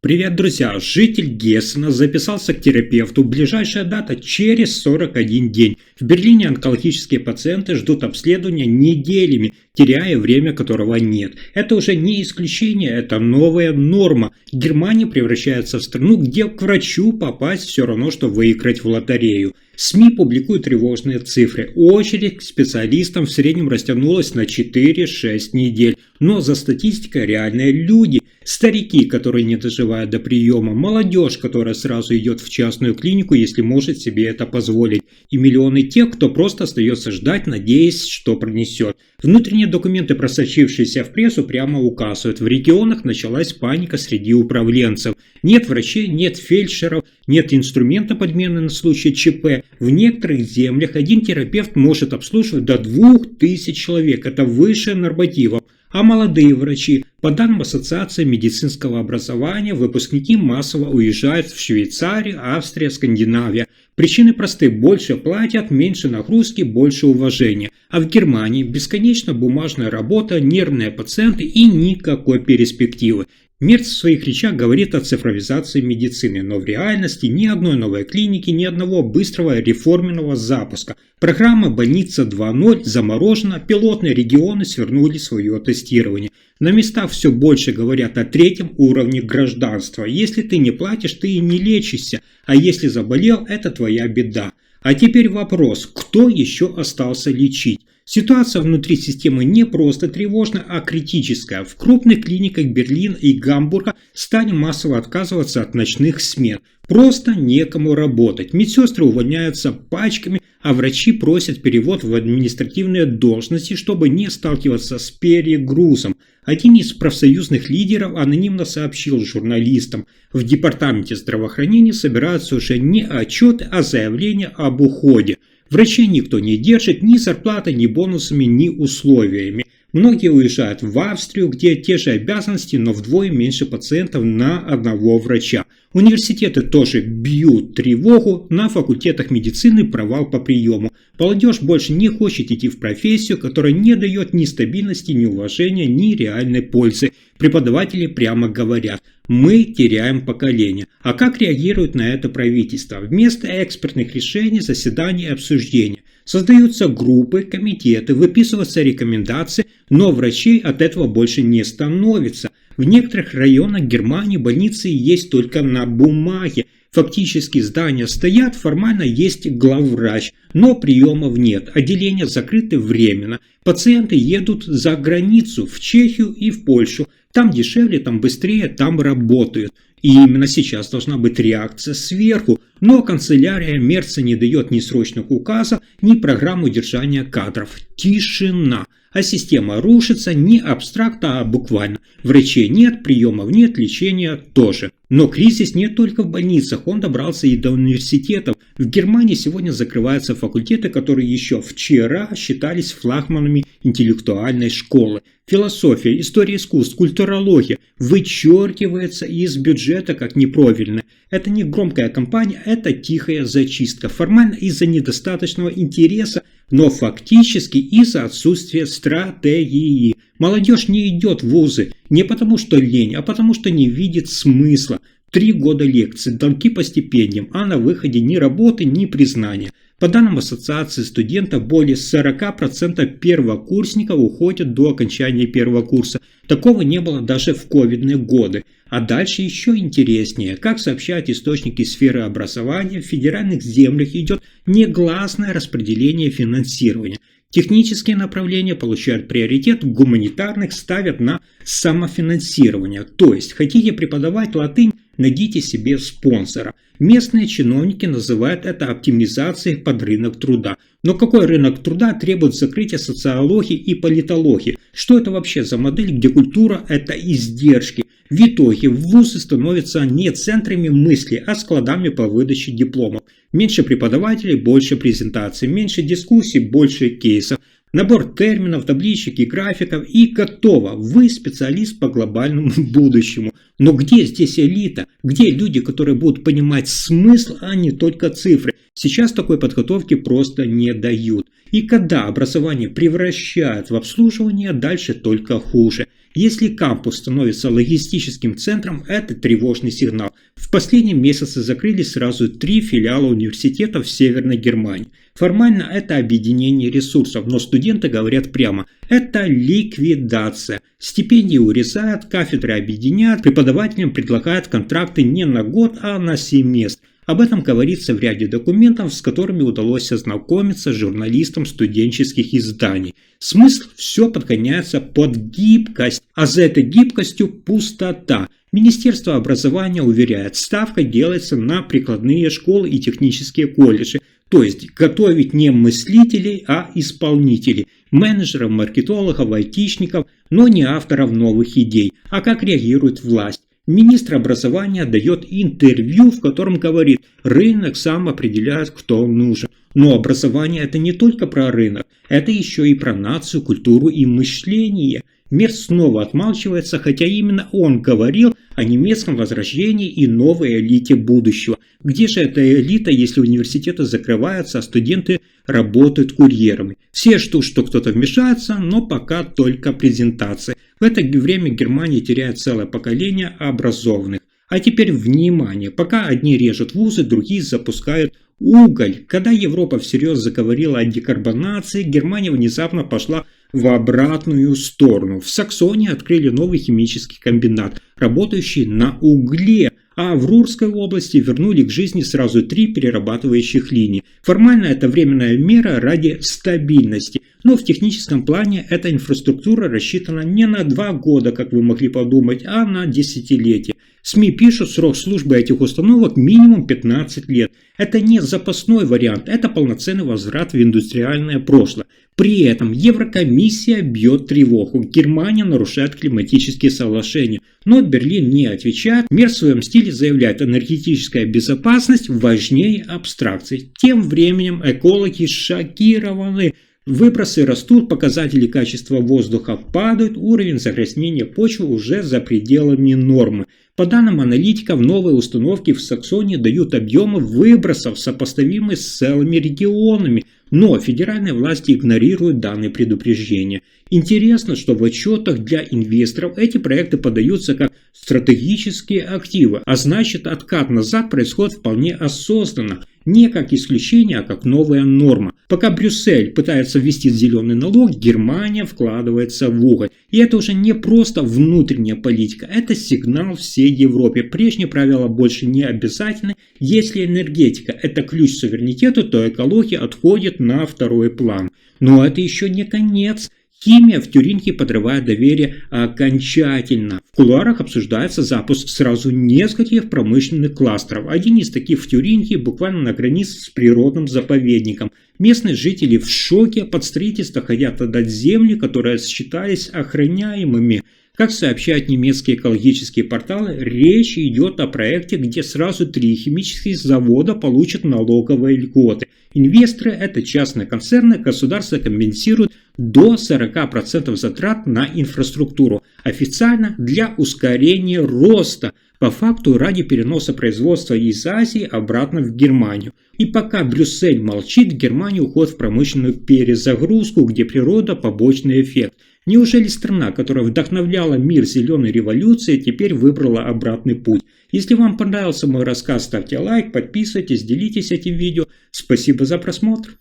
Привет, друзья! Житель Гессена записался к терапевту. Ближайшая дата через 41 день. В Берлине онкологические пациенты ждут обследования неделями, теряя время, которого нет. Это уже не исключение, это новая норма. Германия превращается в страну, где к врачу попасть все равно, что выиграть в лотерею. СМИ публикуют тревожные цифры. Очередь к специалистам в среднем растянулась на 4-6 недель. Но за статистикой реальные люди. Старики, которые не доживают до приема, молодежь, которая сразу идет в частную клинику, если может себе это позволить, и миллионы тех, кто просто остается ждать, надеясь, что пронесет. Внутренние документы, просочившиеся в прессу, прямо указывают: в регионах началась паника среди управленцев. Нет врачей, нет фельдшеров, нет инструмента подмены на случай ЧП. В некоторых землях один терапевт может обслуживать до 2000 человек, это выше нормативов. А молодые врачи, по данным Ассоциации медицинского образования, выпускники массово уезжают в Швейцарию, Австрию, Скандинавию. Причины просты: больше платят, меньше нагрузки, больше уважения. А в Германии бесконечно бумажная работа, нервные пациенты и никакой перспективы. Мерц в своих речах говорит о цифровизации медицины, но в реальности ни одной новой клиники, ни одного быстрого реформенного запуска. Программа «Больница 2.0» заморожена, пилотные регионы свернули свое тестирование. На местах все больше говорят о третьем уровне гражданства. Если ты не платишь, ты и не лечишься, а если заболел, это твоя беда. А теперь вопрос: кто еще остался лечить? Ситуация внутри системы не просто тревожная, а критическая. В крупных клиниках Берлина и Гамбурга стали массово отказываться от ночных смен. Просто некому работать. Медсестры увольняются пачками, а врачи просят перевод в административные должности, чтобы не сталкиваться с перегрузом. Один из профсоюзных лидеров анонимно сообщил журналистам: в департаменте здравоохранения собираются уже не отчеты, а заявления об уходе. Врачей никто не держит ни зарплатой, ни бонусами, ни условиями. Многие уезжают в Австрию, где те же обязанности, но вдвое меньше пациентов на одного врача. Университеты тоже бьют тревогу, на факультетах медицины провал по приему. Молодежь больше не хочет идти в профессию, которая не дает ни стабильности, ни уважения, ни реальной пользы. Преподаватели прямо говорят: мы теряем поколение. А как реагирует на это правительство? Вместо экспертных решений, заседаний и обсуждений создаются группы, комитеты, выписываются рекомендации, но врачей от этого больше не становится. В некоторых районах Германии больницы есть только на бумаге. Фактически здания стоят, формально есть главврач, но приемов нет, отделения закрыты временно. Пациенты едут за границу, в Чехию и в Польшу. Там дешевле, там быстрее, там работают. И именно сейчас должна быть реакция сверху, но канцелярия Мерца не дает ни срочных указов, ни программ удержания кадров. Тишина. А система рушится не абстрактно, а буквально. Врачей нет, приемов нет, лечения тоже. Но кризис не только в больницах, он добрался и до университетов. В Германии сегодня закрываются факультеты, которые еще вчера считались флагманами интеллектуальной школы. Философия, история искусств, культурология вычеркивается из бюджета как неправильно. Это не громкая кампания, это тихая зачистка. Формально из-за недостаточного интереса, но фактически из-за отсутствия стратегии. Молодежь не идет в вузы не потому что лень, а потому что не видит смысла. 3 года лекций, долги по стипендиям, а на выходе ни работы, ни признания. По данным Ассоциации студентов, более 40% первокурсников уходят до окончания первого курса. Такого не было даже в ковидные годы. А дальше еще интереснее. Как сообщают источники сферы образования, в федеральных землях идет негласное распределение финансирования. Технические направления получают приоритет, гуманитарных ставят на самофинансирование. То есть, хотите преподавать латынь, найдите себе спонсора. Местные чиновники называют это оптимизацией под рынок труда. Но какой рынок труда требует закрытия социологии и политологии? Что это вообще за модель, где культура – это издержки? В итоге вузы становятся не центрами мысли, а складами по выдаче дипломов. Меньше преподавателей, больше презентаций, меньше дискуссий, больше кейсов. Набор терминов, табличек и графиков, и готово. Вы специалист по глобальному будущему. Но где здесь элита? Где люди, которые будут понимать смысл, а не только цифры? Сейчас такой подготовки просто не дают. И когда образование превращают в обслуживание, дальше только хуже. Если кампус становится логистическим центром, это тревожный сигнал. В последние месяцы закрылись сразу 3 филиала университетов в Северной Германии. Формально это объединение ресурсов, но студенты говорят прямо – это ликвидация. Стипендии урезают, кафедры объединяют, преподавателям предлагают контракты не на год, а на семестр. Об этом говорится в ряде документов, с которыми удалось ознакомиться журналистам студенческих изданий. Смысл все подгоняется под гибкость, а за этой гибкостью пустота. Министерство образования уверяет, ставка делается на прикладные школы и технические колледжи, то есть готовить не мыслителей, а исполнителей, менеджеров, маркетологов, айтишников, но не авторов новых идей. А как реагирует власть? Министр образования дает интервью, в котором говорит, рынок сам определяет, кто нужен. Но образование это не только про рынок, это еще и про нацию, культуру и мышление. Мерц снова отмалчивается, хотя именно он говорил о немецком возрождении и новой элите будущего. Где же эта элита, если университеты закрываются, а студенты работают курьерами? Все ждут, что кто-то вмешается, но пока только презентация. В это время Германия теряет целое поколение образованных. А теперь внимание, пока одни режут вузы, другие запускают уголь. Когда Европа всерьез заговорила о декарбонации, Германия внезапно пошла в обратную сторону. В Саксонии открыли новый химический комбинат, работающий на угле, а в Рурской области вернули к жизни сразу 3 перерабатывающих линии. Формально это временная мера ради стабильности, но в техническом плане эта инфраструктура рассчитана не на 2 года, как вы могли подумать, а на десятилетия. СМИ пишут, срок службы этих установок минимум 15 лет. Это не запасной вариант, это полноценный возврат в индустриальное прошлое. При этом Еврокомиссия бьет тревогу. Германия нарушает климатические соглашения. Но Берлин не отвечает. Мерц в своем стиле заявляет, энергетическая безопасность важнее абстракций. Тем временем экологи шокированы. Выбросы растут, показатели качества воздуха падают, уровень загрязнения почвы уже за пределами нормы. По данным аналитиков, новые установки в Саксонии дают объемы выбросов, сопоставимые с целыми регионами, но федеральные власти игнорируют данные предупреждения. Интересно, что в отчетах для инвесторов эти проекты подаются как стратегические активы, а значит откат назад происходит вполне осознанно. Не как исключение, а как новая норма. Пока Брюссель пытается ввести зеленый налог, Германия вкладывается в уголь. И это уже не просто внутренняя политика, это сигнал всей Европе. Прежние правила больше не обязательны. Если энергетика – это ключ к суверенитету, то экология отходит на второй план. Но это еще не конец. Химия в Тюрингии подрывает доверие окончательно. В кулуарах обсуждается запуск сразу нескольких промышленных кластеров. Один из таких в Тюрингии буквально на границе с природным заповедником. Местные жители в шоке, под строительство хотят отдать земли, которые считались охраняемыми. Как сообщают немецкие экологические порталы, речь идет о проекте, где сразу 3 химических завода получат налоговые льготы. Инвесторы – это частные концерны, государство компенсирует до 40% затрат на инфраструктуру. Официально для ускорения роста, по факту ради переноса производства из Азии обратно в Германию. И пока Брюссель молчит, Германия уходит в промышленную перезагрузку, где природа – побочный эффект. Неужели страна, которая вдохновляла мир зеленой революцией, теперь выбрала обратный путь? Если вам понравился мой рассказ, ставьте лайк, подписывайтесь, делитесь этим видео. Спасибо за просмотр.